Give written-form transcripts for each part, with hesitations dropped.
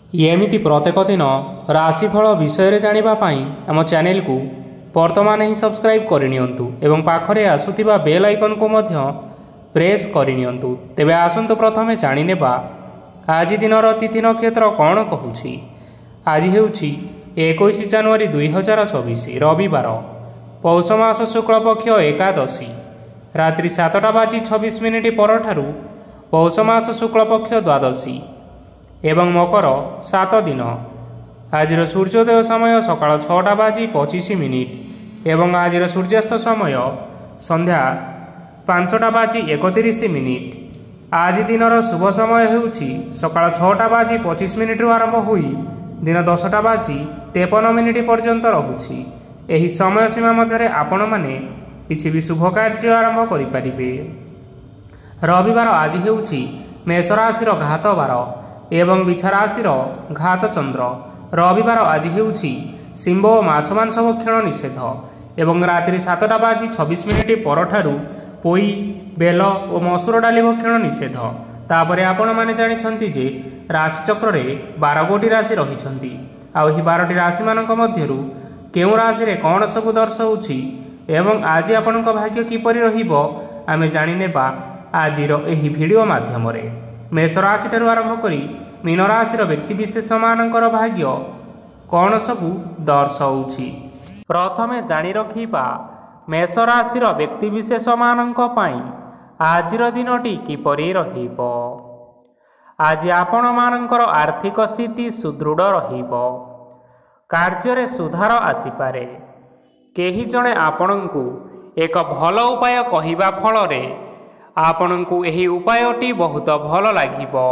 एमिति प्रत्येक दिन राशिफल विषय जानिबा पाई आम चैनल को वर्तमान ही सब्सक्राइब करनियंतु एवं पाखरे आसुथिबा बेल आइकन को मध्य प्रेस करनियंतु। तेबे आसंतु प्रथमे जानिनेबा आज दिनर तिथि नक्षत्र कौन कहूछि। आज हेउछि 21 जनवरी 2024 रविवार, पौष मास शुक्ल पक्ष एकादशी, रात्रि 7:26 परठारु पौष मास शुक्ल पक्ष द्वादशी एवं मकर 7 दिन। आज सूर्योदय समय सकाळ 6:25 एवं आज सूर्यास्त समय संध्या 5:31। आज दिनर शुभ समय हेउछि सकाळ 6:25 आरंभ होई दिन 10:53 पर्यंत रहुछि। एही समय सीमा मध्य आपण माने किछि भी शुभ कार्य आरंभ करि परिबे। रविवार आज हेउछि मेष राशिर घात बार एवं बिछा राशिर घात चंद्र। रविवार आज हेउछि सिंह और माछ मांस भक्षण निषेध एवं रात्रि 7:26 परठारु पोई बेल और मसूर डाली भक्षण निषेध। तापरे आपण माने जानिछंती जे राशिचक्र रे 12 गोटी राशि रहिछंती। आ एही 12टी राशि मानक मध्यरु केउ राशि रे कोन सब दर्शाउछि एवं आज आपनक भाग्य किपरि रहिबो आमे जानिनेबा आजिर एही वीडियो माध्यम रे। मेष राशि ठारू आरंभ करी मीन राशिर व्यक्तिविशेष मानकर भाग्य कौन सबू दर्शाउछि। प्रथमे जानि रखिबा मेष राशिर व्यक्तिविशेष मानक पई आजिर दिनटी किपरि रहिबो। आज आपण मानकर आर्थिक स्थिति सुदृढ़ रहिबो। कार्य सुधार आसीपारे। केही जणे आपणंकु एक भल उपाय कहिबा फलरे आपणंकु एही उपायटी बहुत भल लागिबो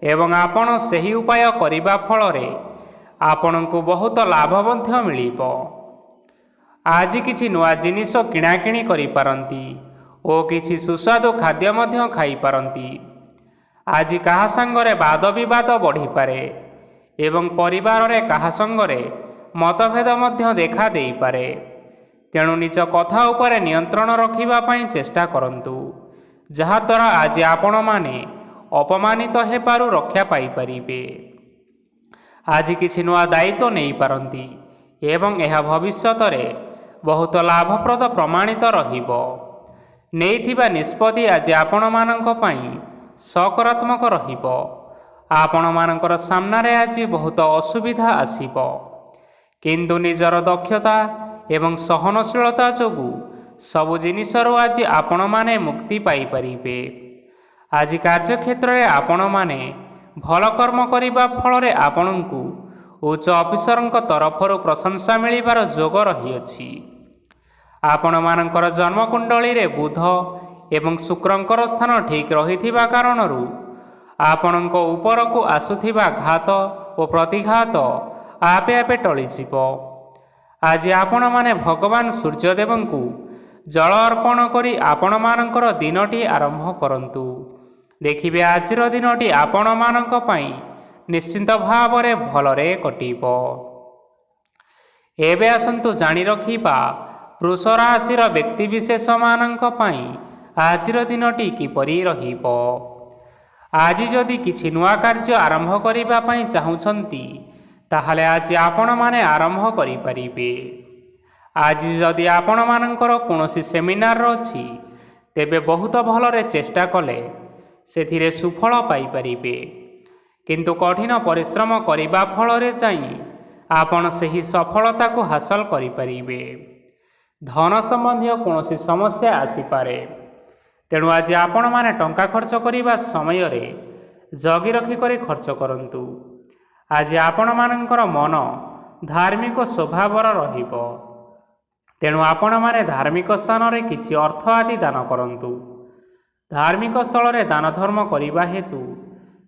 एवं आपण सही उपाय करिबा फलरे आपणंकु बहुत लाभ मध्य मिलिबो। आज किछि नुआ जिनिस किणाकिणी करि पारंती ओ किछि सुस्वादु खाद्य मध्य खाई पारंती। आज काहा संगरे वाद विवाद बढ़ी पारे एवं परिवार रे काहा संगरे मतभेद मध्य देखा देई पारे। तेणु निज कथा उपरे नियंत्रण रखिबा पई चेष्टा करंतु, जहा द्वारा आज आपण माने अपमानित हेबारु रक्षा पाई परिबे। आज किछि नुआ दायित्व नहीं पारंती एवं यह भविष्यत रे बहुत लाभप्रद प्रमाणित रहिबो। नेइथिबा निष्पत्ति आज आपण मानक पई सकारात्मक रहिबो। आपण मानकर सामना रे आज बहुत असुविधा आसीबो, किंतु निजर दक्षता एवं सहनशीलता जोगु सबु जिनिसरु आज आपण माने मुक्ति पाई परिबे। आज कार्यक्षेत्र रे आपण माने भल कर्म करिबा फलरे आपणंकु उच्च अफिसरंक तरफरु प्रशंसा मिलिबार जोग रहिअछि। आपण मानकर जन्मकुंडली रे बुध एवं शुक्रंकर स्थान ठीक रहिथिबा कारणरु आपणंक उपरकु आसुथिबा घात और प्रतिघात आपे आपे टळि जिवो। आज आपण माने भगवान सूर्यदेवंकु जल अर्पण करी आपण मानकर दिनटी आरंभ करंतु। देखिबे आजिर दिनटी आपण मानक पई निश्चिंत भावरे भलरे कटिबो। एबे आसंतु जानि रखिबा वृष राशिर व्यक्तिविशेष मानक पई आजिर दिनटी किपरि रहिबो। आज जदि किछि नुआ कार्य आरंभ करिबा पई चाहुछंती ताहाले आज आपण माने आरंभ करि परिबे। आज जदि आपण मानकर कोनोसी सेमिनार अछि तेबे बहुत भलरे चेष्टा कले सेथिरे सुफल पाई परिबे, किंतु कठिन परिश्रम करिबा फलरे जाई आपण सही सफलता को हासिल करि परिबे। धन संबंधी कोनोसी समस्या आसी पारे, तेणु आज आपण माने टंका खर्च करिबा समय रे जगी रखी करी खर्च करंतु। आज आपण मानकर मन धार्मिक स्वभावर रहिबो, तेणु आपण माने धार्मिक स्थान रे किछि अर्थ आदि दान करंतु। धार्मिक स्थल रे दान धर्म करिबा हेतु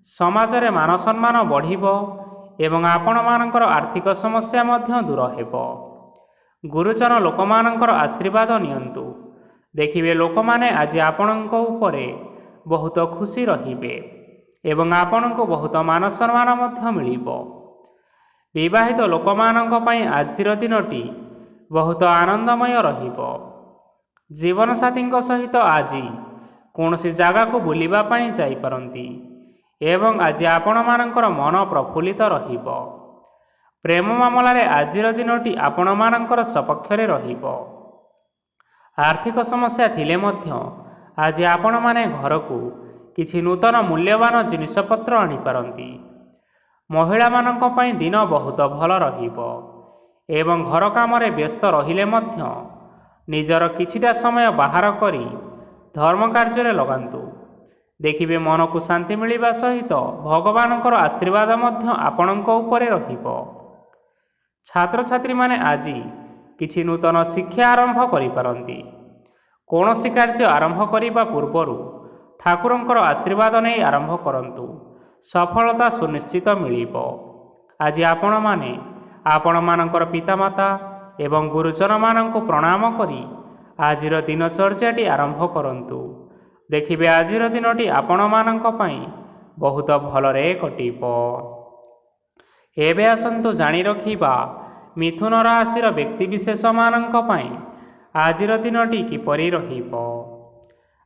समाज रे मान सम्मान बढ़िबो एवं आपण मानकर आर्थिक समस्या मध्य दूर हेबो। गुरुजन लोकमानकर आशीर्वाद नियंतु। देखिबे लोक माने आज आपणक उपरे बहुत खुशी रहिबे एवं आपणको बहुत मान सम्मान मध्य मिलिबो। विवाहित लोक मानक पई आजिर दिनटी बहुत आनंदमय रहिबो। जीवन साथी सहित आज कौनसी जगह को बुलिबा पई जाई परंती ଏବଂ ଆଜି ଆପଣମାନଙ୍କର ମନ ପ୍ରଫୁଲ୍ଲିତ ରହିବ। ପ୍ରେମ ମାମଲାରେ ଆଜିର ଦିନଟି ଆପଣମାନଙ୍କର ସପକ୍ଷରେ ରହିବ। ଆର୍ଥିକ ସମସ୍ୟା ଥିଲେ ମଧ୍ୟ ଆଜି ଆପଣମାନେ ଘରକୁ କିଛି ନୂତନ ମୂଲ୍ୟବାନ ଜିନିଷପତ୍ର ଆଣିପାରନ୍ତି। ମହିଳାମାନଙ୍କ ପାଇଁ ଦିନ ବହୁତ ଭଲ ରହିବ ଏବଂ ଘର କାମରେ ବ୍ୟସ୍ତ ରହିଲେ ମଧ୍ୟ ନିଜର କିଛିଟା ସମୟ ବାହାର କରି ଧର୍ମ କାର୍ଯ୍ୟରେ ଲଗାନ୍ତୁ। ଦେଖିବେ ମନକୁ ଶାନ୍ତି ମିଳିବା ସହିତ ଭଗବାନଙ୍କର ଆଶୀର୍ବାଦ ମଧ୍ୟ ଆପଣଙ୍କ ଉପରେ ରହିବ। ଛାତ୍ରଛାତ୍ରୀମାନେ ଆଜି କିଛି ନୂତନ ଶିକ୍ଷା ଆରମ୍ଭ କରିପାରନ୍ତି। କୌଣସି କାର୍ଯ୍ୟ ଆରମ୍ଭ କରିବା ପୂର୍ବରୁ ଠାକୁରଙ୍କର ଆଶୀର୍ବାଦ ନେଇ ଆରମ୍ଭ କରନ୍ତୁ। ସଫଳତା ସୁନିଶ୍ଚିତ ମିଳିବ। ଆଜି ଆପଣମାନେ ଆପଣମାନଙ୍କର ପିତାମାତା ଏବଂ ଗୁରୁଜନମାନଙ୍କୁ ପ୍ରଣାମ କରି ଆଜିର ଦିନଚର୍ଯ୍ୟାଟି ଆରମ୍ଭ କରନ୍ତୁ। ଦେଖିବେ ଆଜିର ଦିନଟି ଆପଣମାନଙ୍କ ପାଇଁ ବହୁତ ଭଲରେ କଟିବ। ଏବେ ଆସନ୍ତୁ ଜାଣି ରଖିବା ମିଥୁନ ରାଶିର ବ୍ୟକ୍ତିବିଶେଷମାନଙ୍କ ପାଇଁ ଆଜିର ଦିନଟି କିପରି ରହିବ।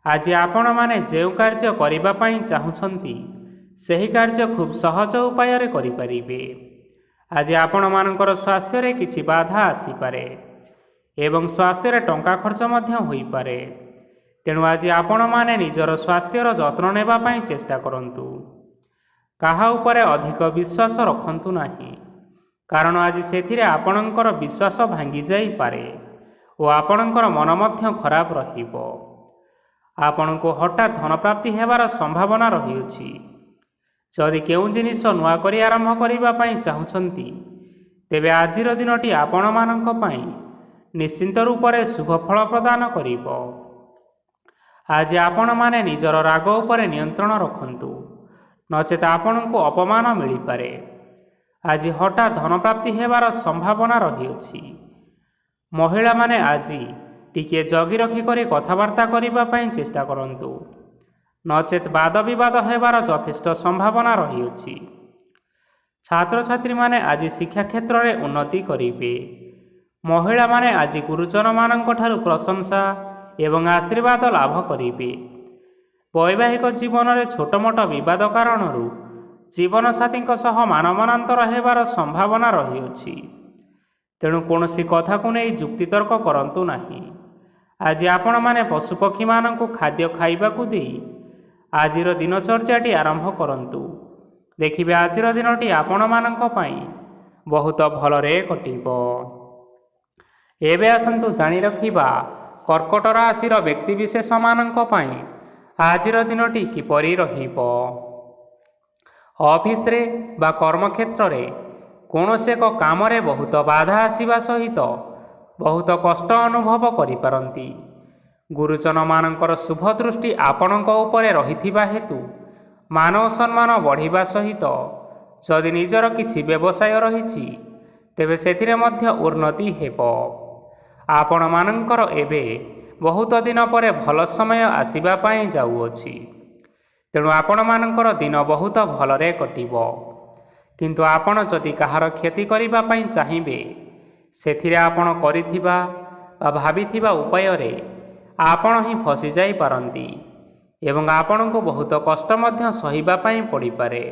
ଆଜି ଆପଣମାନେ ଯେଉଁ କାର୍ଯ୍ୟ କରିବା ପାଇଁ ଚାହୁଁଛନ୍ତି ସେହି କାର୍ଯ୍ୟ ଖୁବ୍ ସହଜ ଉପାୟରେ କରିପାରିବେ। ଆଜି ଆପଣମାନଙ୍କର ସ୍ୱାସ୍ଥ୍ୟରେ କିଛି ବାଧା ଆସିପାରେ ଏବଂ ସ୍ୱାସ୍ଥ୍ୟରେ ଟଙ୍କା ଖର୍ଚ୍ଚ ମଧ୍ୟ ହୋଇପାରେ। ତେଣୁ ଆଜି ଆପଣମାନେ ନିଜର ସ୍ୱାସ୍ଥ୍ୟର ଯତ୍ନ ନେବା ପାଇଁ ଚେଷ୍ଟା କରନ୍ତୁ। କାହା ଉପରେ ଅଧିକ ବିଶ୍ୱାସ ରଖନ୍ତୁ ନାହିଁ, କାରଣ ଆଜି ସେଥିରେ ଆପଣଙ୍କର ବିଶ୍ୱାସ ଭାଙ୍ଗି ଯାଇପାରେ ଓ ଆପଣଙ୍କର ମନ ମଧ୍ୟ ଖରାପ ରହିବ। ଆପଣଙ୍କୁ ହଠାତ୍ ଧନପ୍ରାପ୍ତି ହେବାର ସମ୍ଭାବନା ରହିଅଛି। ଯଦି କେଉଁ ଜିନିଷ ନୂଆ କରି ଆରମ୍ଭ କରିବା ପାଇଁ ଚାହୁଁଛନ୍ତି ତେବେ ଆଜିର ଦିନଟି ଆପଣମାନଙ୍କ ପାଇଁ ନିଶ୍ଚିନ୍ତ ରୂପରେ ଶୁଭ ଫଳ ପ୍ରଦାନ କରିବ। ଆଜି ଆପଣମାନେ ନିଜର ରାଗ ଉପରେ ନିୟନ୍ତ୍ରଣ ରଖନ୍ତୁ, ନଚେତ୍ ଆପଣଙ୍କୁ ଅପମାନ ମିଳିପାରେ। ଆଜି ହଠାତ୍ ଧନପ୍ରାପ୍ତି ହେବାର ସମ୍ଭାବନା ରହିଅଛି। ମହିଳାମାନେ ଆଜି ଟିକିଏ ଜଗି ରଖି କରି କଥାବାର୍ତ୍ତା କରିବା ପାଇଁ ଚେଷ୍ଟା କରନ୍ତୁ, ନଚେତ୍ ବାଦ ବିବାଦ ହେବାର ଯଥେଷ୍ଟ ସମ୍ଭାବନା ରହିଅଛି। ଛାତ୍ରଛାତ୍ରୀମାନେ ଆଜି ଶିକ୍ଷା କ୍ଷେତ୍ରରେ ଉନ୍ନତି କରିବେ। ମହିଳାମାନେ ଆଜି ଗୁରୁଜନମାନଙ୍କ ଠାରୁ ପ୍ରଶଂସା ଏବଂ ଆଶୀର୍ବାଦ ଲାଭ କରିବେ। ବୈବାହିକ ଜୀବନରେ ଛୋଟମୋଟ ବିବାଦ କାରଣରୁ ଜୀବନସାଥୀଙ୍କ ସହ ମାନମନାନ୍ତର ହେବାର ସମ୍ଭାବନା ରହିଅଛି। ତେଣୁ କୌଣସି କଥାକୁ ନେଇ ଯୁକ୍ତିତର୍କ କରନ୍ତୁ ନାହିଁ। ଆଜି ଆପଣମାନେ ପଶୁପକ୍ଷୀମାନଙ୍କୁ ଖାଦ୍ୟ ଖାଇବାକୁ ଦେଇ ଆଜିର ଦିନଚର୍ଯ୍ୟାଟି ଆରମ୍ଭ କରନ୍ତୁ। ଦେଖିବେ ଆଜିର ଦିନଟି ଆପଣମାନଙ୍କ ପାଇଁ ବହୁତ ଭଲରେ କଟିବ। ଏବେ ଆସନ୍ତୁ ଜାଣି ରଖିବା କର୍କଟ ରାଶିର ବ୍ୟକ୍ତିବିଶେଷମାନଙ୍କ ପାଇଁ ଆଜିର ଦିନଟି କିପରି ରହିବ। ଅଫିସରେ ବା କର୍ମକ୍ଷେତ୍ରରେ କୌଣସି ଏକ କାମରେ ବହୁତ ବାଧା ଆସିବା ସହିତ ବହୁତ କଷ୍ଟ ଅନୁଭବ କରିପାରନ୍ତି। ଗୁରୁଜନମାନଙ୍କର ଶୁଭ ଦୃଷ୍ଟି ଆପଣଙ୍କ ଉପରେ ରହିଥିବା ହେତୁ ମାନ ଓ ସମ୍ମାନ ବଢ଼ିବା ସହିତ ଯଦି ନିଜର କିଛି ବ୍ୟବସାୟ ରହିଛି ତେବେ ସେଥିରେ ମଧ୍ୟ ଉନ୍ନତି ହେବ। ଆପଣମାନଙ୍କର ଏବେ ବହୁତ ଦିନ ପରେ ଭଲ ସମୟ ଆସିବା ପାଇଁ ଯାଉଅଛି। ତେଣୁ ଆପଣମାନଙ୍କର ଦିନ ବହୁତ ଭଲରେ କଟିବ। କିନ୍ତୁ ଆପଣ ଯଦି କାହାର କ୍ଷତି କରିବା ପାଇଁ ଚାହିଁବେ ସେଥିରେ ଆପଣ କରିଥିବା ବା ଭାବିଥିବା ଉପାୟରେ ଆପଣ ହିଁ ଫସିଯାଇପାରନ୍ତି ଏବଂ ଆପଣଙ୍କୁ ବହୁତ କଷ୍ଟ ମଧ୍ୟ ସହିବା ପାଇଁ ପଡ଼ିପାରେ।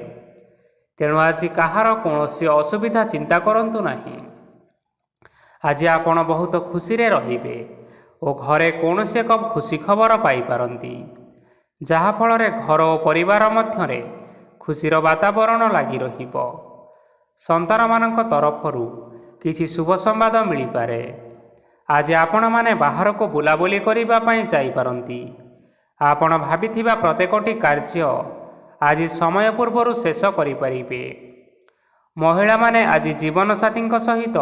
ତେଣୁ ଆଜି କାହାର କୌଣସି ଅସୁବିଧା ଚିନ୍ତା କରନ୍ତୁ ନାହିଁ। ଆଜି ଆପଣ ବହୁତ ଖୁସିରେ ରହିବେ ଓ ଘରେ କୌଣସି ଏକ ଖୁସି ଖବର ପାଇପାରନ୍ତି, ଯାହାଫଳରେ ଘର ଓ ପରିବାର ମଧ୍ୟରେ ଖୁସିର ବାତାବରଣ ଲାଗି ରହିବ। ସନ୍ତାନମାନଙ୍କ ତରଫରୁ କିଛି ଶୁଭ ସମ୍ବାଦ ମିଳିପାରେ। ଆଜି ଆପଣମାନେ ବାହାରକୁ ବୁଲାବୁଲି କରିବା ପାଇଁ ଯାଇପାରନ୍ତି। ଆପଣ ଭାବିଥିବା ପ୍ରତ୍ୟେକଟି କାର୍ଯ୍ୟ ଆଜି ସମୟ ପୂର୍ବରୁ ଶେଷ କରିପାରିବେ। ମହିଳାମାନେ ଆଜି ଜୀବନସାଥୀଙ୍କ ସହିତ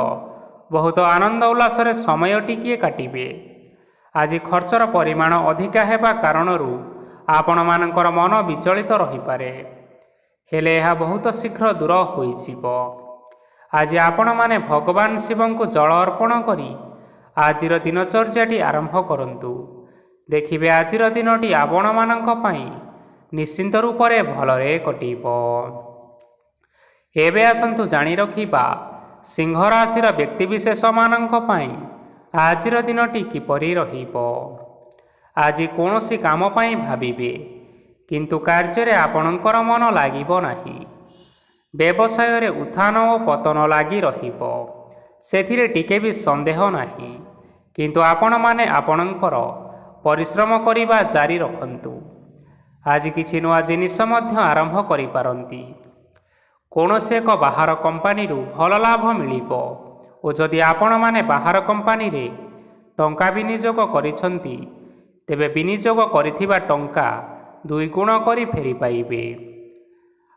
ବହୁତ ଆନନ୍ଦ ଉଲ୍ଲାସରେ ସମୟ ଟିକିଏ କାଟିବେ। ଆଜି ଖର୍ଚ୍ଚର ପରିମାଣ ଅଧିକା ହେବା କାରଣରୁ ଆପଣମାନଙ୍କର ମନ ବିଚଳିତ ରହିପାରେ, ହେଲେ ଏହା ବହୁତ ଶୀଘ୍ର ଦୂର ହୋଇଯିବ। ଆଜି ଆପଣମାନେ ଭଗବାନ ଶିବଙ୍କୁ ଜଳ ଅର୍ପଣ କରି ଆଜିର ଦିନଚର୍ଯ୍ୟାଟି ଆରମ୍ଭ କରନ୍ତୁ। ଦେଖିବେ ଆଜିର ଦିନଟି ଆପଣମାନଙ୍କ ପାଇଁ ନିଶ୍ଚିନ୍ତ ରୂପରେ ଭଲରେ କଟିବ। ଏବେ ଆସନ୍ତୁ ଜାଣି ରଖିବା ସିଂହ ରାଶିର ବ୍ୟକ୍ତିବିଶେଷମାନଙ୍କ ପାଇଁ ଆଜିର ଦିନଟି କିପରି ରହିବ। ଆଜି କୌଣସି କାମ ପାଇଁ ଭାବିବେ, କିନ୍ତୁ କାର୍ଯ୍ୟରେ ଆପଣଙ୍କର ମନ ଲାଗିବ ନାହିଁ। ବ୍ୟବସାୟରେ ଉତ୍ଥାନ ଓ ପତନ ଲାଗି ରହିବ, ସେଥିରେ ଟିକେ ବି ସନ୍ଦେହ ନାହିଁ। କିନ୍ତୁ ଆପଣମାନେ ଆପଣଙ୍କର ପରିଶ୍ରମ କରିବା ଜାରି ରଖନ୍ତୁ। ଆଜି କିଛି ନୂଆ ଜିନିଷ ମଧ୍ୟ ଆରମ୍ଭ କରିପାରନ୍ତି। କୌଣସି ଏକ ବାହାର କମ୍ପାନୀରୁ ଭଲ ଲାଭ ମିଳିବ ଓ ଯଦି ଆପଣମାନେ ବାହାର କମ୍ପାନୀରେ ଟଙ୍କା ବିନିଯୋଗ କରିଛନ୍ତି, ତେବେ ବିନିଯୋଗ କରିଥିବା ଟଙ୍କା 2 ଗୁଣ କରି ଫେରି ପାଇବେ।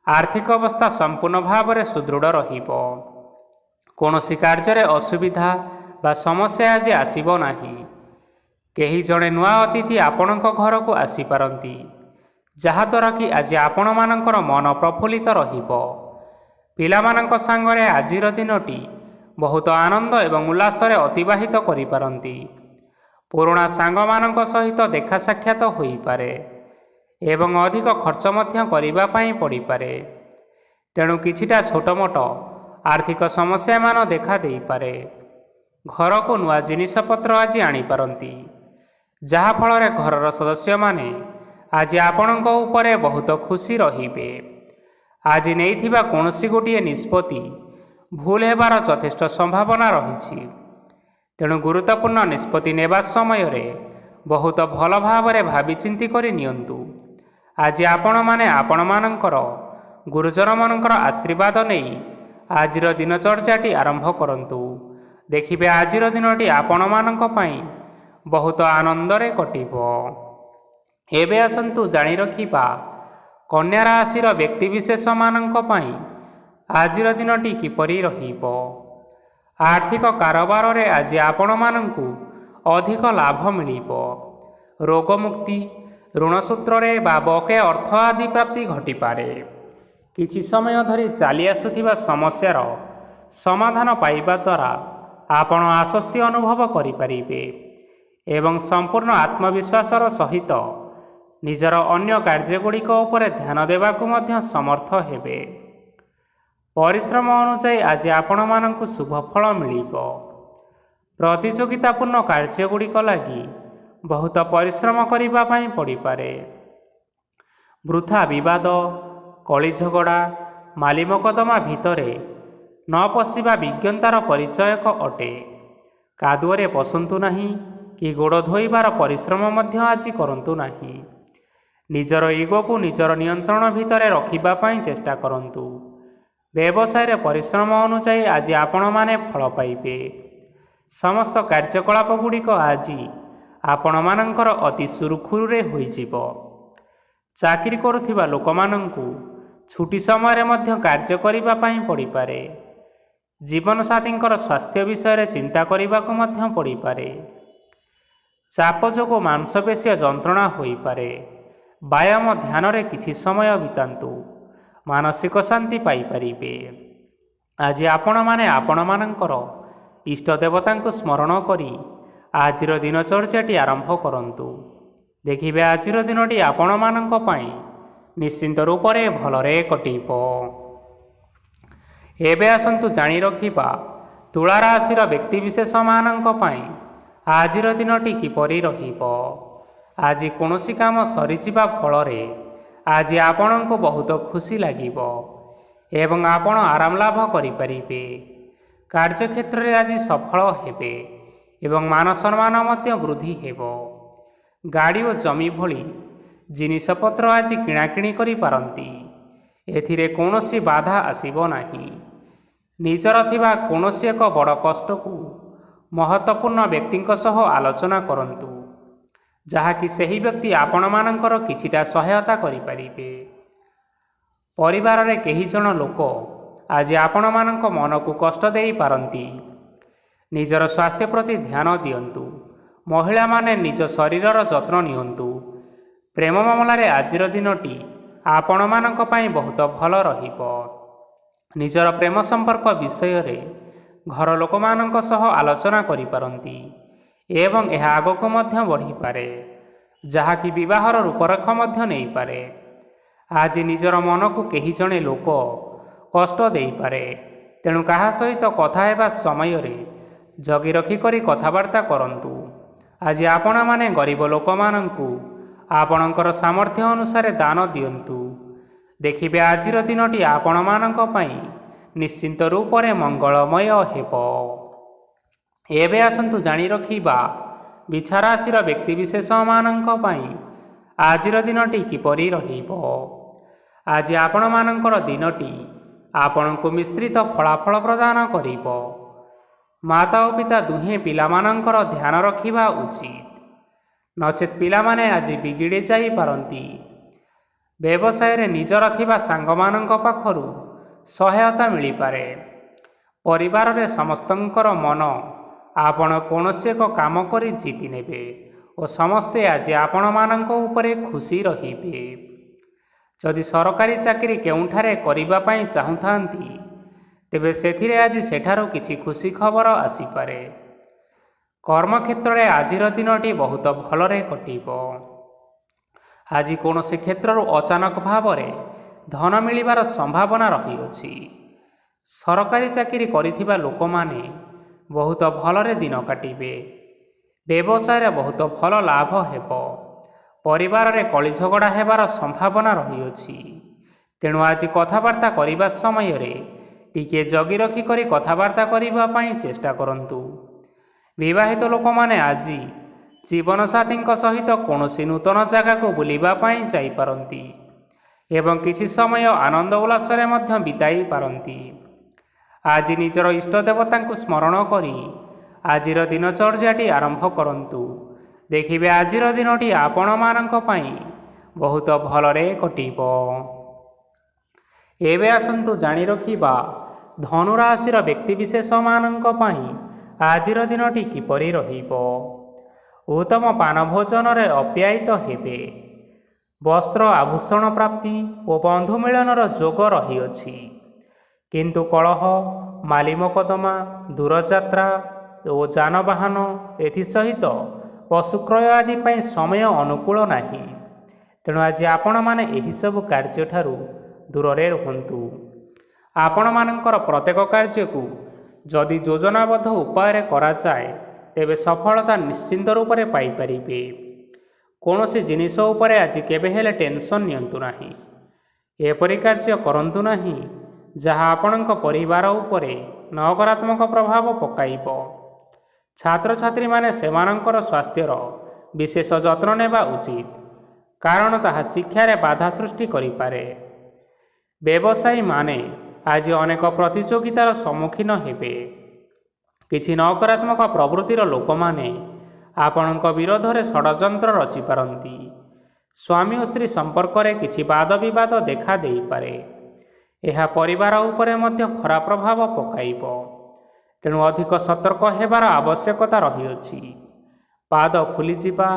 ଆର୍ଥିକ ଅବସ୍ଥା ସମ୍ପୂର୍ଣ୍ଣ ଭାବରେ ସୁଦୃଢ଼ ରହିବ। କୌଣସି କାର୍ଯ୍ୟରେ ଅସୁବିଧା ବା ସମସ୍ୟା ଆଜି ଆସିବ ନାହିଁ। କେହି ଜଣେ ନୂଆ ଅତିଥି ଆପଣଙ୍କ ଘରକୁ ଆସିପାରନ୍ତି, ଯାହାଦ୍ୱାରା କି ଆଜି ଆପଣମାନଙ୍କର ମନ ପ୍ରଫୁଲ୍ଲିତ ରହିବ। ପିଲାମାନଙ୍କ ସାଙ୍ଗରେ ଆଜିର ଦିନଟି ବହୁତ ଆନନ୍ଦ ଏବଂ ଉଲ୍ଲାସରେ ଅତିବାହିତ କରିପାରନ୍ତି। ପୁରୁଣା ସାଙ୍ଗମାନଙ୍କ ସହିତ ଦେଖା ସାକ୍ଷାତ ହୋଇପାରେ ଏବଂ ଅଧିକ ଖର୍ଚ୍ଚ ମଧ୍ୟ କରିବା ପାଇଁ ପଡ଼ିପାରେ। ତେଣୁ କିଛିଟା ଛୋଟମୋଟ ଆର୍ଥିକ ସମସ୍ୟାମାନ ଦେଖା ଦେଇପାରେ। ଘରକୁ ନୂଆ ଜିନିଷପତ୍ର ଆଜି ଆଣିପାରନ୍ତି, ଯାହାଫଳରେ ଘରର ସଦସ୍ୟମାନେ ଆଜି ଆପଣଙ୍କ ଉପରେ ବହୁତ ଖୁସି ରହିବେ। ଆଜି ନେଇଥିବା କୌଣସି ଗୋଟିଏ ନିଷ୍ପତ୍ତି ଭୁଲ ହେବାର ଯଥେଷ୍ଟ ସମ୍ଭାବନା ରହିଛି। ତେଣୁ ଗୁରୁତ୍ୱପୂର୍ଣ୍ଣ ନିଷ୍ପତ୍ତି ନେବା ସମୟରେ ବହୁତ ଭଲ ଭାବରେ ଭାବିଚିନ୍ତି କରି ନିଅନ୍ତୁ। ଆଜି ଆପଣମାନେ ଆପଣମାନଙ୍କର ଗୁରୁଜନମାନଙ୍କର ଆଶୀର୍ବାଦ ନେଇ ଆଜିର ଦିନଚର୍ଯ୍ୟାଟି ଆରମ୍ଭ କରନ୍ତୁ। ଦେଖିବେ ଆଜିର ଦିନଟି ଆପଣମାନଙ୍କ ପାଇଁ ବହୁତ ଆନନ୍ଦରେ କଟିବ। ଏବେ ଆସନ୍ତୁ ଜାଣି ରଖିବା କନ୍ୟା ରାଶିର ବ୍ୟକ୍ତିବିଶେଷମାନଙ୍କ ପାଇଁ ଆଜିର ଦିନଟି କିପରି ରହିବ। ଆର୍ଥିକ କାରବାରରେ ଆଜି ଆପଣମାନଙ୍କୁ ଅଧିକ ଲାଭ ମିଳିବ। ରୋଗମୁକ୍ତି, ଋଣ ସୂତ୍ରରେ ବା ବକେୟା ଅର୍ଥ ଆଦି ପ୍ରାପ୍ତି ଘଟିପାରେ। କିଛି ସମୟ ଧରି ଚାଲି ଆସୁଥିବା ସମସ୍ୟାର ସମାଧାନ ପାଇବା ଦ୍ୱାରା ଆପଣ ଆଶ୍ୱସ୍ତି ଅନୁଭବ କରିପାରିବେ ଏବଂ ସମ୍ପୂର୍ଣ୍ଣ ଆତ୍ମବିଶ୍ୱାସର ସହିତ ନିଜର ଅନ୍ୟ କାର୍ଯ୍ୟଗୁଡ଼ିକ ଉପରେ ଧ୍ୟାନ ଦେବାକୁ ମଧ୍ୟ ସମର୍ଥ ହେବେ। ପରିଶ୍ରମ ଅନୁଯାୟୀ ଆଜି ଆପଣମାନଙ୍କୁ ଶୁଭ ଫଳ ମିଳିବ। ପ୍ରତିଯୋଗିତାପୂର୍ଣ୍ଣ କାର୍ଯ୍ୟଗୁଡ଼ିକ ଲାଗି ବହୁତ ପରିଶ୍ରମ କରିବା ପାଇଁ ପଡ଼ିପାରେ। ବୃଥା ବିବାଦ, କଳିଝଗଡ଼ା, ମାଲି ମକଦ୍ଦମା ଭିତରେ ନ ପଶିବା ବିଜ୍ଞତାର ପରିଚୟକ ଅଟେ। କାଦୁଅରେ ପଶନ୍ତୁ ନାହିଁ କି ଗୋଡ଼ ଧୋଇବାର ପରିଶ୍ରମ ମଧ୍ୟ ଆଜି କରନ୍ତୁ ନାହିଁ। ନିଜର ଇଗୋକୁ ନିଜର ନିୟନ୍ତ୍ରଣ ଭିତରେ ରଖିବା ପାଇଁ ଚେଷ୍ଟା କରନ୍ତୁ। ବ୍ୟବସାୟରେ ପରିଶ୍ରମ ଅନୁଯାୟୀ ଆଜି ଆପଣମାନେ ଫଳ ପାଇବେ। ସମସ୍ତ କାର୍ଯ୍ୟକଳାପ ଗୁଡ଼ିକ ଆଜି ଆପଣମାନଙ୍କର ଅତି ସୁରୁଖୁରୁରେ ହୋଇଯିବ। ଚାକିରି କରୁଥିବା ଲୋକମାନଙ୍କୁ ଛୁଟି ସମୟରେ ମଧ୍ୟ କାର୍ଯ୍ୟ କରିବା ପାଇଁ ପଡ଼ିପାରେ। ଜୀବନସାଥୀଙ୍କର ସ୍ୱାସ୍ଥ୍ୟ ବିଷୟରେ ଚିନ୍ତା କରିବାକୁ ମଧ୍ୟ ପଡ଼ିପାରେ। ଚାପ ଯୋଗୁଁ ମାଂସପେଶୀୟ ଯନ୍ତ୍ରଣା ହୋଇପାରେ। ବ୍ୟାୟାମ ଧ୍ୟାନରେ କିଛି ସମୟ ବିତାନ୍ତୁ, ମାନସିକ ଶାନ୍ତି ପାଇପାରିବେ। ଆଜି ଆପଣମାନେ ଆପଣମାନଙ୍କର ଇଷ୍ଟ ଦେବତାଙ୍କୁ ସ୍ମରଣ କରି ଆଜିର ଦିନଚର୍ଯ୍ୟାଟି ଆରମ୍ଭ କରନ୍ତୁ। ଦେଖିବେ ଆଜିର ଦିନଟି ଆପଣମାନଙ୍କ ପାଇଁ ନିଶ୍ଚିନ୍ତ ରୂପରେ ଭଲରେ କଟିବ। ଏବେ ଆସନ୍ତୁ ଜାଣି ରଖିବା ତୁଳା ରାଶିର ବ୍ୟକ୍ତିବିଶେଷମାନଙ୍କ ପାଇଁ ଆଜିର ଦିନଟି କିପରି ରହିବ। ଆଜି କୌଣସି କାମ ସରିଯିବା ଫଳରେ ଆଜି ଆପଣଙ୍କୁ ବହୁତ ଖୁସି ଲାଗିବ ଏବଂ ଆପଣ ଆରାମ ଲାଭ କରିପାରିବେ। କାର୍ଯ୍ୟକ୍ଷେତ୍ରରେ ଆଜି ସଫଳ ହେବେ ଏବଂ ମାନ ସମ୍ମାନ ମଧ୍ୟ ବୃଦ୍ଧି ହେବ। ଗାଡ଼ି ଓ ଜମି ଭଳି ଜିନିଷପତ୍ର ଆଜି କିଣାକିଣି କରିପାରନ୍ତି। ଏଥିରେ କୌଣସି ବାଧା ଆସିବ ନାହିଁ। ନିଜର ଥିବା କୌଣସି ଏକ ବଡ଼ କଷ୍ଟକୁ ମହତ୍ତ୍ୱପୂର୍ଣ୍ଣ ବ୍ୟକ୍ତିଙ୍କ ସହ ଆଲୋଚନା କରନ୍ତୁ, ଯାହାକି ସେହି ବ୍ୟକ୍ତି ଆପଣମାନଙ୍କର କିଛିଟା ସହାୟତା କରିପାରିବେ। ପରିବାରରେ କେହି ଜଣ ଲୋକ ଆଜି ଆପଣମାନଙ୍କ ମନକୁ କଷ୍ଟ ଦେଇପାରନ୍ତି। ନିଜର ସ୍ୱାସ୍ଥ୍ୟ ପ୍ରତି ଧ୍ୟାନ ଦିଅନ୍ତୁ। ମହିଳାମାନେ ନିଜ ଶରୀରର ଯତ୍ନ ନିଅନ୍ତୁ। ପ୍ରେମ ମାମଲାରେ ଆଜିର ଦିନଟି ଆପଣମାନଙ୍କ ପାଇଁ ବହୁତ ଭଲ ରହିବ। ନିଜର ପ୍ରେମ ସମ୍ପର୍କ ବିଷୟରେ ଘର ଲୋକମାନଙ୍କ ସହ ଆଲୋଚନା କରିପାରନ୍ତି ଏବଂ ଏହା ଆଗକୁ ମଧ୍ୟ ବଢ଼ିପାରେ, ଯାହାକି ବିବାହର ରୂପରେଖ ମଧ୍ୟ ନେଇପାରେ। ଆଜି ନିଜର ମନକୁ କେହି ଜଣେ ଲୋକ କଷ୍ଟ ଦେଇପାରେ, ତେଣୁ କାହା ସହିତ କଥା ହେବା ସମୟରେ ଜଗି ରଖି କରି କଥାବାର୍ତ୍ତା କରନ୍ତୁ। ଆଜି ଆପଣମାନେ ଗରିବ ଲୋକମାନଙ୍କୁ ଆପଣଙ୍କର ସାମର୍ଥ୍ୟ ଅନୁସାରେ ଦାନ ଦିଅନ୍ତୁ। ଦେଖିବେ ଆଜିର ଦିନଟି ଆପଣମାନଙ୍କ ପାଇଁ ନିଶ୍ଚିନ୍ତ ରୂପରେ ମଙ୍ଗଳମୟ ହେବ। ଏବେ ଆସନ୍ତୁ ଜାଣି ରଖିବା ବିଛା ରାଶିର ବ୍ୟକ୍ତିବିଶେଷମାନଙ୍କ ପାଇଁ ଆଜିର ଦିନଟି କିପରି ରହିବ। ଆଜି ଆପଣମାନଙ୍କର ଦିନଟି ଆପଣଙ୍କୁ ମିଶ୍ରିତ ଫଳାଫଳ ପ୍ରଦାନ କରିବ। ମାତା ଓ ପିତା ଦୁହେଁ ପିଲାମାନଙ୍କର ଧ୍ୟାନ ରଖିବା ଉଚିତ, ନଚେତ୍ ପିଲାମାନେ ଆଜି ବିଗିଡ଼ି ଯାଇପାରନ୍ତି। ବ୍ୟବସାୟରେ ନିଜର ଥିବା ସାଙ୍ଗମାନଙ୍କ ପାଖରୁ ସହାୟତା ମିଳିପାରେ। ପରିବାରରେ ସମସ୍ତଙ୍କର ମନ ଆପଣ କୌଣସି ଏକ କାମ କରି ଜିତି ନେବେ ଓ ସମସ୍ତେ ଆଜି ଆପଣମାନଙ୍କ ଉପରେ ଖୁସି ରହିବେ। ଯଦି ସରକାରୀ ଚାକିରି କେଉଁଠାରେ କରିବା ପାଇଁ ଚାହୁଁଥାନ୍ତି, ତେବେ ସେଥିରେ ଆଜି ସେଠାରୁ କିଛି ଖୁସି ଖବର ଆସିପାରେ। କର୍ମକ୍ଷେତ୍ରରେ ଆଜିର ଦିନଟି ବହୁତ ଭଲରେ କଟିବ। ଆଜି କୌଣସି କ୍ଷେତ୍ରରୁ ଅଚାନକ ଭାବରେ ଧନ ମିଳିବାର ସମ୍ଭାବନା ରହିଅଛି। ସରକାରୀ ଚାକିରି କରିଥିବା ଲୋକମାନେ ବହୁତ ଭଲରେ ଦିନ କାଟିବେ। ବ୍ୟବସାୟରେ ବହୁତ ଭଲ ଲାଭ ହେବ। ପରିବାରରେ କଳିଝଗଡ଼ା ହେବାର ସମ୍ଭାବନା ରହିଅଛି। ତେଣୁ ଆଜି କଥାବାର୍ତ୍ତା କରିବା ସମୟରେ ଟିକିଏ ଜଗି ରଖି କରି କଥାବାର୍ତ୍ତା କରିବା ପାଇଁ ଚେଷ୍ଟା କରନ୍ତୁ। ବିବାହିତ ଲୋକମାନେ ଆଜି ଜୀବନସାଥୀଙ୍କ ସହିତ କୌଣସି ନୂତନ ଜାଗାକୁ ବୁଲିବା ପାଇଁ ଯାଇପାରନ୍ତି ଏବଂ କିଛି ସମୟ ଆନନ୍ଦ ଉଲ୍ଲାସରେ ମଧ୍ୟ ବିତାଇ ପାରନ୍ତି। ଆଜି ନିଜର ଇଷ୍ଟ ଦେବତାଙ୍କୁ ସ୍ମରଣ କରି ଆଜିର ଦିନଚର୍ଯ୍ୟାଟି ଆରମ୍ଭ କରନ୍ତୁ। ଦେଖିବେ ଆଜିର ଦିନଟି ଆପଣମାନଙ୍କ ପାଇଁ ବହୁତ ଭଲରେ କଟିବ। ଏବେ ଆସନ୍ତୁ ଜାଣି ରଖିବା ଧନୁରାଶିର ବ୍ୟକ୍ତିବିଶେଷମାନଙ୍କ ପାଇଁ ଆଜିର ଦିନଟି କିପରି ରହିବ। ଉତ୍ତମ ପାନ ଭୋଜନରେ ଅପ୍ୟାୟିତ ହେବେ। ବସ୍ତ୍ର ଆଭୂଷଣ ପ୍ରାପ୍ତି ଓ ବନ୍ଧୁ ମିଳନର ଯୋଗ ରହିଅଛି। କିନ୍ତୁ କଳହ, ମାଲି ମକଦ୍ଦମା, ଦୂରଯାତ୍ରା ଓ ଯାନବାହନ ଏଥିସହିତ ପଶୁକ୍ରୟ ଆଦି ପାଇଁ ସମୟ ଅନୁକୂଳ ନାହିଁ। ତେଣୁ ଆଜି ଆପଣମାନେ ଏହିସବୁ କାର୍ଯ୍ୟଠାରୁ ଦୂରରେ ରୁହନ୍ତୁ। ଆପଣମାନଙ୍କର ପ୍ରତ୍ୟେକ କାର୍ଯ୍ୟକୁ ଯଦି ଯୋଜନାବଦ୍ଧ ଉପାୟରେ କରାଯାଏ, ତେବେ ସଫଳତା ନିଶ୍ଚିନ୍ତ ରୂପରେ ପାଇପାରିବେ। କୌଣସି ଜିନିଷ ଉପରେ ଆଜି କେବେ ହେଲେ ଟେନସନ୍ ନିଅନ୍ତୁ ନାହିଁ। ଏପରି କାର୍ଯ୍ୟ କରନ୍ତୁ ନାହିଁ ଯାହା ଆପଣଙ୍କ ପରିବାର ଉପରେ ନକାରାତ୍ମକ ପ୍ରଭାବ ପକାଇବ। ଛାତ୍ରଛାତ୍ରୀମାନେ ସେମାନଙ୍କର ସ୍ୱାସ୍ଥ୍ୟର ବିଶେଷ ଯତ୍ନ ନେବା ଉଚିତ, କାରଣ ତାହା ଶିକ୍ଷାରେ ବାଧା ସୃଷ୍ଟି କରିପାରେ। ବ୍ୟବସାୟୀମାନେ ଆଜି ଅନେକ ପ୍ରତିଯୋଗିତାର ସମ୍ମୁଖୀନ ହେବେ। କିଛି ନକାରାତ୍ମକ ପ୍ରବୃତ୍ତିର ଲୋକମାନେ ଆପଣଙ୍କ ବିରୋଧରେ ଷଡ଼ଯନ୍ତ୍ର ରଚିପାରନ୍ତି। ସ୍ୱାମୀ ଓ ସ୍ତ୍ରୀ ସମ୍ପର୍କରେ କିଛି ବାଦ ବିବାଦ ଦେଖା ଦେଇପାରେ। ଏହା ପରିବାର ଉପରେ ମଧ୍ୟ ଖରାପ ପ୍ରଭାବ ପକାଇବ। ତେଣୁ ଅଧିକ ସତର୍କ ହେବାର ଆବଶ୍ୟକତା ରହିଅଛି। ପାଦ ଫୁଲିଯିବା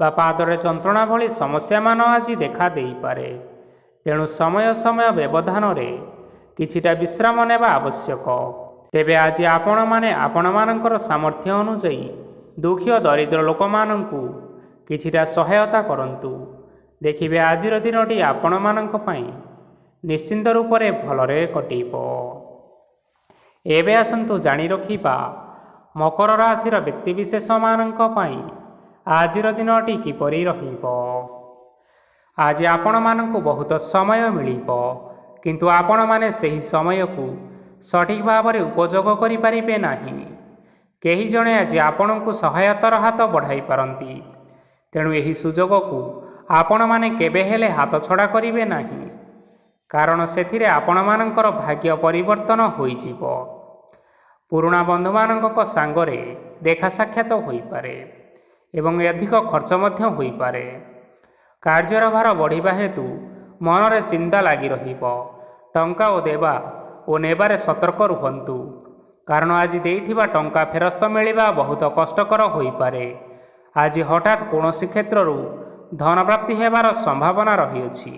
ବା ପାଦରେ ଯନ୍ତ୍ରଣା ଭଳି ସମସ୍ୟାମାନ ଆଜି ଦେଖା ଦେଇପାରେ। ତେଣୁ ସମୟ ସମୟ ବ୍ୟବଧାନରେ କିଛିଟା ବିଶ୍ରାମ ନେବା ଆବଶ୍ୟକ। ତେବେ ଆଜି ଆପଣମାନେ ଆପଣମାନଙ୍କର ସାମର୍ଥ୍ୟ ଅନୁଯାୟୀ ଦୁଃଖୀ ଓ ଦରିଦ୍ର ଲୋକମାନଙ୍କୁ କିଛିଟା ସହାୟତା କରନ୍ତୁ। ଦେଖିବେ ଆଜିର ଦିନଟି ଆପଣମାନଙ୍କ ପାଇଁ ନିଶ୍ଚିନ୍ତ ରୂପରେ ଭଲରେ କଟିବ। ଏବେ ଆସନ୍ତୁ ଜାଣି ରଖିବା ମକର ରାଶିର ବ୍ୟକ୍ତିବିଶେଷମାନଙ୍କ ପାଇଁ ଆଜିର ଦିନଟି କିପରି ରହିବ। ଆଜି ଆପଣମାନଙ୍କୁ ବହୁତ ସମୟ ମିଳିବ, କିନ୍ତୁ ଆପଣମାନେ ସେହି ସମୟକୁ ସଠିକ୍ ଭାବରେ ଉପଯୋଗ କରିପାରିବେ ନାହିଁ। କେହି ଜଣେ ଆଜି ଆପଣଙ୍କୁ ସହାୟତାର ହାତ ବଢ଼ାଇ ପାରନ୍ତି। ତେଣୁ ଏହି ସୁଯୋଗକୁ ଆପଣମାନେ କେବେ ହେଲେ ହାତଛଡ଼ା କରିବେ ନାହିଁ, କାରଣ ସେଥିରେ ଆପଣମାନଙ୍କର ଭାଗ୍ୟ ପରିବର୍ତ୍ତନ ହୋଇଯିବ। ପୁରୁଣା ବନ୍ଧୁମାନଙ୍କ ସାଙ୍ଗରେ ଦେଖା ସାକ୍ଷାତ ହୋଇପାରେ ଏବଂ ଅଧିକ ଖର୍ଚ୍ଚ ମଧ୍ୟ ହୋଇପାରେ। କାର୍ଯ୍ୟର ଭାର ବଢ଼ିବା ହେତୁ ମନରେ ଚିନ୍ତା ଲାଗି ରହିବ। ଟଙ୍କା ଦେବା ଓ ନେବାରେ ସତର୍କ ରୁହନ୍ତୁ, କାରଣ ଆଜି ଦେଇଥିବା ଟଙ୍କା ଫେରସ୍ତ ମିଳିବା ବହୁତ କଷ୍ଟକର ହୋଇପାରେ। ଆଜି ହଠାତ୍ କୌଣସି କ୍ଷେତ୍ରରୁ ଧନପ୍ରାପ୍ତି ହେବାର ସମ୍ଭାବନା ରହିଅଛି।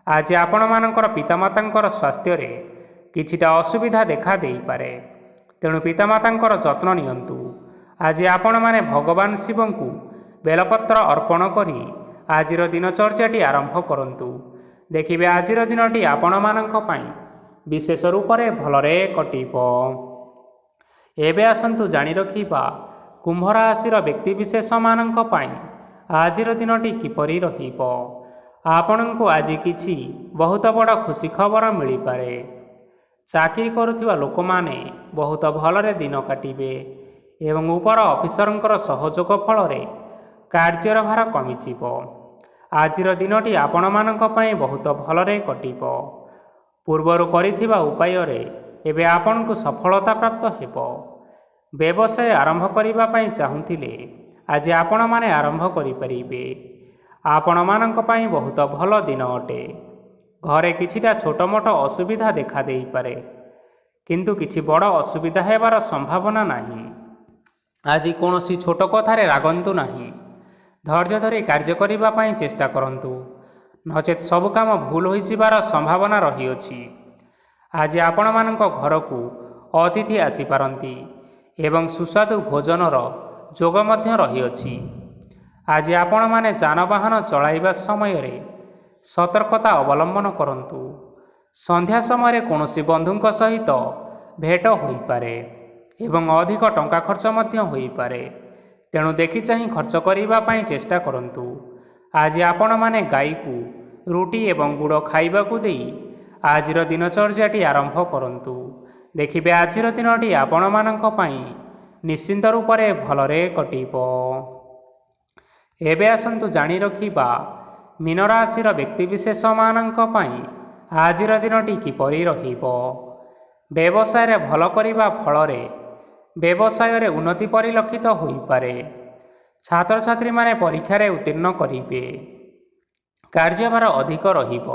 ଆଜି ଆପଣମାନଙ୍କର ପିତାମାତାଙ୍କର ସ୍ୱାସ୍ଥ୍ୟରେ କିଛିଟା ଅସୁବିଧା ଦେଖା ଦେଇପାରେ। ତେଣୁ ପିତାମାତାଙ୍କର ଯତ୍ନ ନିଅନ୍ତୁ। ଆଜି ଆପଣମାନେ ଭଗବାନ ଶିବଙ୍କୁ ବେଲପତ୍ର ଅର୍ପଣ କରି ଆଜିର ଦିନଚର୍ଯ୍ୟାଟି ଆରମ୍ଭ କରନ୍ତୁ। ଦେଖିବେ ଆଜିର ଦିନଟି ଆପଣମାନଙ୍କ ପାଇଁ ବିଶେଷ ରୂପରେ ଭଲରେ କଟିବ। ଏବେ ଆସନ୍ତୁ ଜାଣି ରଖିବା କୁମ୍ଭ ରାଶିର ବ୍ୟକ୍ତିବିଶେଷମାନଙ୍କ ପାଇଁ ଆଜିର ଦିନଟି କିପରି ରହିବ। ଆପଣଙ୍କୁ ଆଜି କିଛି ବହୁତ ବଡ଼ ଖୁସି ଖବର ମିଳିପାରେ। ଚାକିରି କରୁଥିବା ଲୋକମାନେ ବହୁତ ଭଲରେ ଦିନ କାଟିବେ ଏବଂ ଉପର ଅଫିସରଙ୍କର ସହଯୋଗ ଫଳରେ କାର୍ଯ୍ୟର ଭାର କମିଯିବ। ଆଜିର ଦିନଟି ଆପଣମାନଙ୍କ ପାଇଁ ବହୁତ ଭଲରେ କଟିବ। ପୂର୍ବରୁ କରିଥିବା ଉପାୟରେ ଏବେ ଆପଣଙ୍କୁ ସଫଳତା ପ୍ରାପ୍ତ ହେବ। ବ୍ୟବସାୟ ଆରମ୍ଭ କରିବା ପାଇଁ ଚାହୁଁଥିଲେ ଆଜି ଆପଣମାନେ ଆରମ୍ଭ କରିପାରିବେ। ଆପଣମାନଙ୍କ ପାଇଁ ବହୁତ ଭଲ ଦିନ ଅଟେ। ଘରେ କିଛିଟା ଛୋଟ ମୋଟ ଅସୁବିଧା ଦେଖାଦେଇପାରେ, କିନ୍ତୁ କିଛି ବଡ଼ ଅସୁବିଧା ହେବାର ସମ୍ଭାବନା ନାହିଁ। ଆଜି କୌଣସି ଛୋଟ କଥାରେ ରାଗନ୍ତୁ ନାହିଁ। ଧୈର୍ଯ୍ୟ ଧରି କାର୍ଯ୍ୟ କରିବା ପାଇଁ ଚେଷ୍ଟା କରନ୍ତୁ, ନଚେତ୍ ସବୁ କାମ ଭୁଲ ହୋଇଯିବାର ସମ୍ଭାବନା ରହିଅଛି। ଆଜି ଆପଣମାନଙ୍କ ଘରକୁ ଅତିଥି ଆସିପାରନ୍ତି ଏବଂ ସୁସ୍ୱାଦୁ ଭୋଜନର ଯୋଗ ମଧ୍ୟ ରହିଅଛି। ଆଜି ଆପଣମାନେ ଯାନବାହନ ଚଳାଇବା ସମୟରେ ସତର୍କତା ଅବଲମ୍ବନ କରନ୍ତୁ। ସନ୍ଧ୍ୟା ସମୟରେ କୌଣସି ବନ୍ଧୁଙ୍କ ସହିତ ଭେଟ ହୋଇପାରେ ଏବଂ ଅଧିକ ଟଙ୍କା ଖର୍ଚ୍ଚ ମଧ୍ୟ ହୋଇପାରେ, ତେଣୁ ଦେଖିଚାହିଁ ଖର୍ଚ୍ଚ କରିବା ପାଇଁ ଚେଷ୍ଟା କରନ୍ତୁ। ଆଜି ଆପଣମାନେ ଗାଈକୁ ରୁଟି ଏବଂ ଗୁଡ଼ ଖାଇବାକୁ ଦେଇ ଆଜିର ଦିନଚର୍ଯ୍ୟାଟି ଆରମ୍ଭ କରନ୍ତୁ। ଦେଖିବେ ଆଜିର ଦିନଟି ଆପଣମାନଙ୍କ ପାଇଁ ନିଶ୍ଚିନ୍ତ ରୂପରେ ଭଲରେ କଟିବ। ଏବେ ଆସନ୍ତୁ ଜାଣି ରଖିବା ମୀନ ରାଶିର ବ୍ୟକ୍ତିବିଶେଷମାନଙ୍କ ପାଇଁ ଆଜିର ଦିନଟି କିପରି ରହିବ। ବ୍ୟବସାୟରେ ଭଲ କରିବା ଫଳରେ ବ୍ୟବସାୟରେ ଉନ୍ନତି ପରିଲକ୍ଷିତ ହୋଇପାରେ। ଛାତ୍ରଛାତ୍ରୀମାନେ ପରୀକ୍ଷାରେ ଉତ୍ତୀର୍ଣ୍ଣ କରିବେ। କାର୍ଯ୍ୟଭାର ଅଧିକ ରହିବ,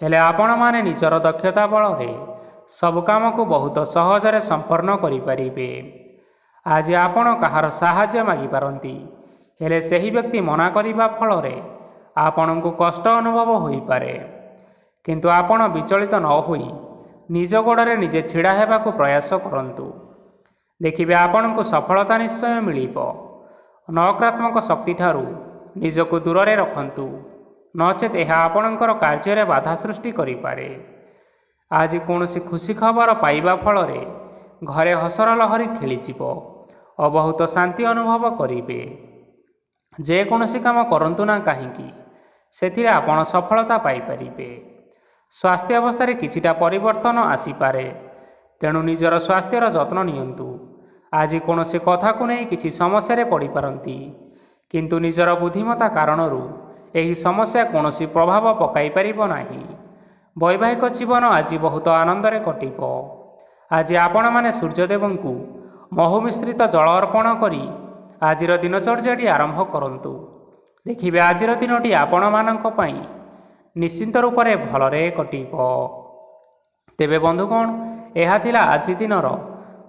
ହେଲେ ଆପଣମାନେ ନିଜର ଦକ୍ଷତା ବଳରେ ସବୁ କାମକୁ ବହୁତ ସହଜରେ ସମ୍ପନ୍ନ କରିପାରିବେ। ଆଜି ଆପଣ କାହାର ସାହାଯ୍ୟ ମାଗିପାରନ୍ତି, ହେଲେ ସେହି ବ୍ୟକ୍ତି ମନା କରିବା ଫଳରେ ଆପଣଙ୍କୁ କଷ୍ଟ ଅନୁଭବ ହୋଇପାରେ। କିନ୍ତୁ ଆପଣ ବିଚଳିତ ନ ହୋଇ ନିଜ ଗୋଡ଼ରେ ନିଜେ ଛିଡ଼ା ହେବାକୁ ପ୍ରୟାସ କରନ୍ତୁ। ଦେଖିବେ ଆପଣଙ୍କୁ ସଫଳତା ନିଶ୍ଚୟ ମିଳିବ। ନକାରାତ୍ମକ ଶକ୍ତିଠାରୁ ନିଜକୁ ଦୂରରେ ରଖନ୍ତୁ, ନଚେତ୍ ଏହା ଆପଣଙ୍କର କାର୍ଯ୍ୟରେ ବାଧା ସୃଷ୍ଟି କରିପାରେ। ଆଜି କୌଣସି ଖୁସି ଖବର ପାଇବା ଫଳରେ ଘରେ ହସର ଲହରୀ ଖେଳିଯିବ ଓ ବହୁତ ଶାନ୍ତି ଅନୁଭବ କରିବେ। ଯେକୌଣସି କାମ କରନ୍ତୁ ନା କାହିଁକି, ସେଥିରେ ଆପଣ ସଫଳତା ପାଇପାରିବେ। ସ୍ୱାସ୍ଥ୍ୟ ଅବସ୍ଥାରେ କିଛିଟା ପରିବର୍ତ୍ତନ ଆସିପାରେ, ତେଣୁ ନିଜର ସ୍ୱାସ୍ଥ୍ୟର ଯତ୍ନ ନିଅନ୍ତୁ। ଆଜି କୌଣସି କଥାକୁ ନେଇ କିଛି ସମସ୍ୟାରେ ପଡ଼ିପାରନ୍ତି, କିନ୍ତୁ ନିଜର ବୁଦ୍ଧିମତ୍ତା କାରଣରୁ ଏହି ସମସ୍ୟା କୌଣସି ପ୍ରଭାବ ପକାଇପାରିବ ନାହିଁ। ବୈବାହିକ ଜୀବନ ଆଜି ବହୁତ ଆନନ୍ଦରେ କଟିବ। ଆଜି ଆପଣମାନେ ସୂର୍ଯ୍ୟଦେବଙ୍କୁ ମହୁ ମିଶ୍ରିତ ଜଳ ଅର୍ପଣ କରି ଆଜିର ଦିନଚର୍ଯ୍ୟାଟି ଆରମ୍ଭ କରନ୍ତୁ। ଦେଖିବେ ଆଜିର ଦିନଟି ଆପଣମାନଙ୍କ ପାଇଁ ନିଶ୍ଚିନ୍ତ ରୂପରେ ଭଲରେ କଟିବ। ତେବେ ବନ୍ଧୁଗଣ, ଏହା ଥିଲା ଆଜି ଦିନର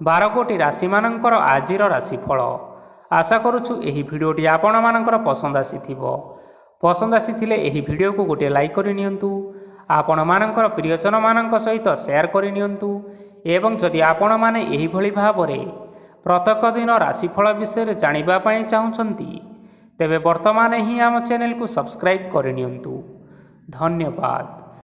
12 ଗୋଟି ରାଶିମାନଙ୍କର ଆଜିର ରାଶିଫଳ। ଆଶା କରୁଛୁ ଏହି ଭିଡ଼ିଓଟି ଆପଣମାନଙ୍କର ପସନ୍ଦ ଆସିଥିବ। ପସନ୍ଦ ଆସିଥିଲେ ଏହି ଭିଡ଼ିଓକୁ ଗୋଟିଏ ଲାଇକ୍ କରିନିଅନ୍ତୁ। ଆପଣମାନଙ୍କର ପ୍ରିୟଜନମାନଙ୍କ ସହିତ ସେୟାର କରିନିଅନ୍ତୁ ଏବଂ ଯଦି ଆପଣମାନେ ଏହିଭଳି ଭାବରେ ପ୍ରତ୍ୟେକ ଦିନ ରାଶିଫଳ ବିଷୟରେ ଜାଣିବା ପାଇଁ ଚାହୁଁଛନ୍ତି, ତେବେ ବର୍ତ୍ତମାନ ହିଁ ଆମ ଚ୍ୟାନେଲକୁ ସବସ୍କ୍ରାଇବ୍ କରିନିଅନ୍ତୁ। ଧନ୍ୟବାଦ।